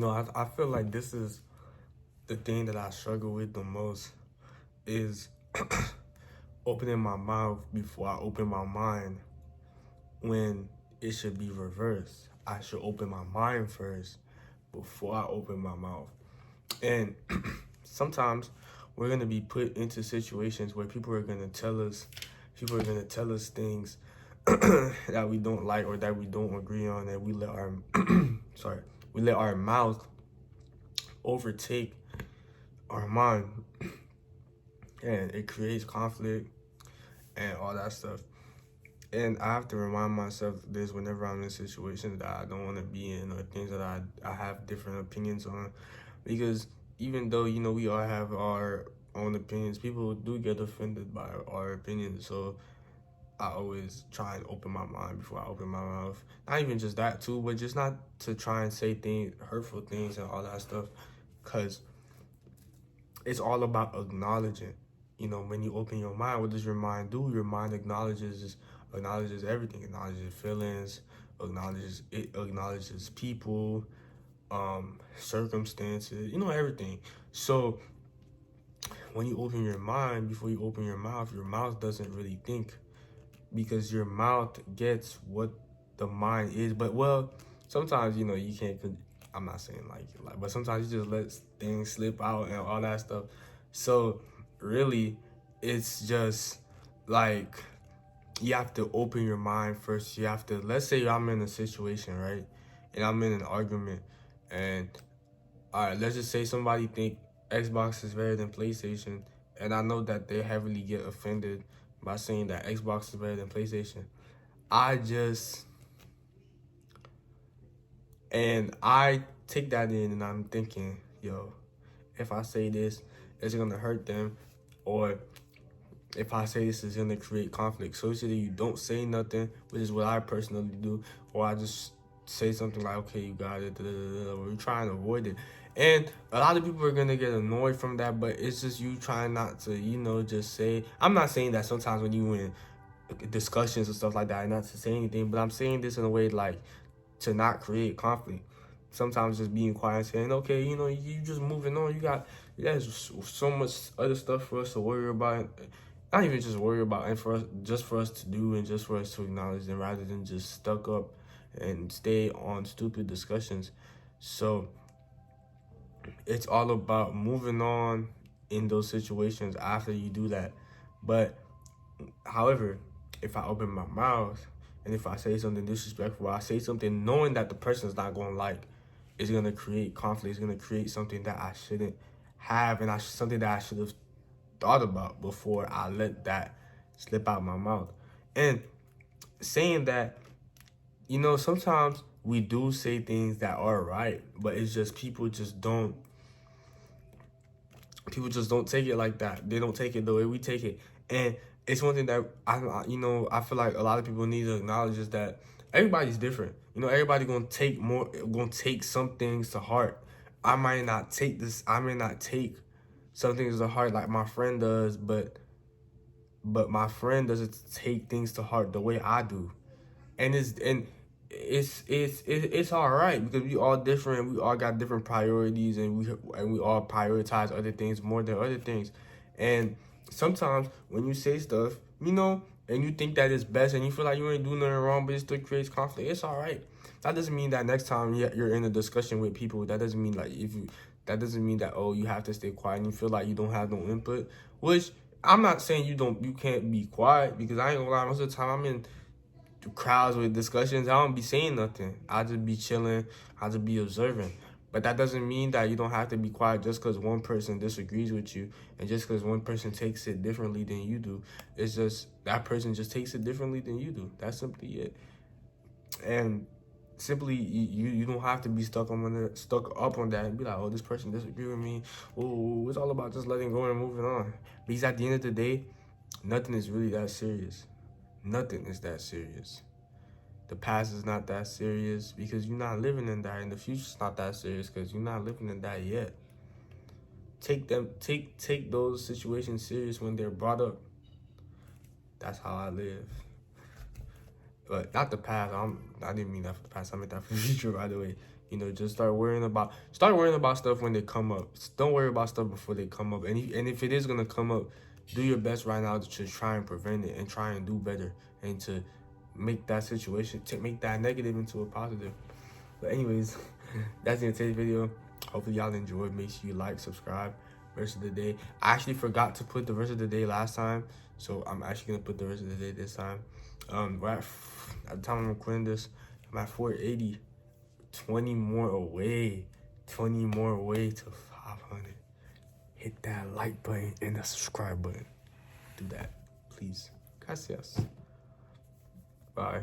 I feel like this is the thing that I struggle with the most is opening my mouth before I open my mind when it should be reversed. I should open my mind first before I open my mouth. And sometimes we're gonna be put into situations where people are gonna tell us things that we don't like or that we don't agree on, and we let our we let our mouth overtake our mind, and it creates conflict and all that stuff. And I have to remind myself this whenever I'm in situations that I don't want to be in, or things that I have different opinions on. Because even though, we all have our own opinions, people do get offended by our opinions. So I always try and open my mind before I open my mouth. Not even just that too, but just not to try and say things, hurtful things and all that stuff. Because it's all about acknowledging. When you open your mind, what does your mind do? Your mind acknowledges everything, acknowledges feelings, acknowledges people, circumstances, everything. So when you open your mind before you open your mouth doesn't really think, because your mouth gets what the mind is. But well, sometimes you can't. I'm not saying like, but sometimes you just let things slip out and all that stuff. So really, it's just like you have to open your mind first. You have to, let's say I'm in a situation, right? And I'm in an argument, and all right, let's just say somebody think Xbox is better than PlayStation, and I know that they heavily get offended by saying that Xbox is better than PlayStation. I just, and I take that in, and I'm thinking, yo, if I say this, it's gonna hurt them, or if I say this is gonna create conflict. So it's either you don't say nothing, which is what I personally do, or I just say something like, okay, you got it, or you try and avoid it. And a lot of people are gonna get annoyed from that, but it's just you trying not to, just say. I'm not saying that sometimes when you in discussions and stuff like that, not to say anything, but I'm saying this in a way like to not create conflict. Sometimes just being quiet, saying, okay, you just moving on. There's so much other stuff for us to worry about. Not even just worry about, and for us to do, and just for us to acknowledge them, rather than just stuck up and stay on stupid discussions. So it's all about moving on in those situations after you do that. But however, if I open my mouth and if I say something disrespectful, I say something knowing that the person's not going to like, it's going to create conflict. It's going to create something that I shouldn't have, and something that I should have thought about before I let that slip out my mouth. And saying that, sometimes we do say things that are right, but it's just people just don't take it like that. They don't take it the way we take it. And it's one thing that I feel like a lot of people need to acknowledge is that everybody's different. Everybody gonna take some things to heart. I may not take some things to heart like my friend does, but my friend doesn't take things to heart the way I do. And it's all right, because we all different. We all got different priorities, and we all prioritize other things more than other things. And sometimes when you say stuff, and you think that it's best, and you feel like you ain't doing nothing wrong, but it still creates conflict, it's all right. That doesn't mean that next time you're in a discussion with people, that doesn't mean that doesn't mean that, oh, you have to stay quiet and you feel like you don't have no input. Which I'm not saying you can't be quiet, because I ain't gonna lie, most of the time I'm in crowds with discussions, I don't be saying nothing. I just be chilling. I just be observing. But that doesn't mean that you don't have to be quiet just because one person disagrees with you, and just because one person takes it differently than you do. It's just that person just takes it differently than you do. That's simply it. And simply, you don't have to be stuck up on that and be like, oh, this person disagree with me. Oh, it's all about just letting go and moving on. Because at the end of the day, nothing is really that serious. Nothing is that serious. The past is not that serious because you're not living in that, and the future's not that serious because you're not living in that yet. Take those situations serious when they're brought up. That's how I live. But not the past. I didn't mean that for the past. I meant that for the future, by the way. You know, just start worrying about stuff when they come up. Don't worry about stuff before they come up. And if it is gonna come up, do your best right now to just try and prevent it and try and do better and to make that situation, to make that negative into a positive. But anyways, that's the end of today's video. Hopefully y'all enjoyed. Make sure you like, subscribe. Rest of the day. I actually forgot to put the rest of the day last time, so I'm actually gonna put the rest of the day this time. At the time I'm recording this, I'm at 480. 20 more away. 20 more away to 500. Hit that like button and the subscribe button. Do that, please. Gracias. Bye.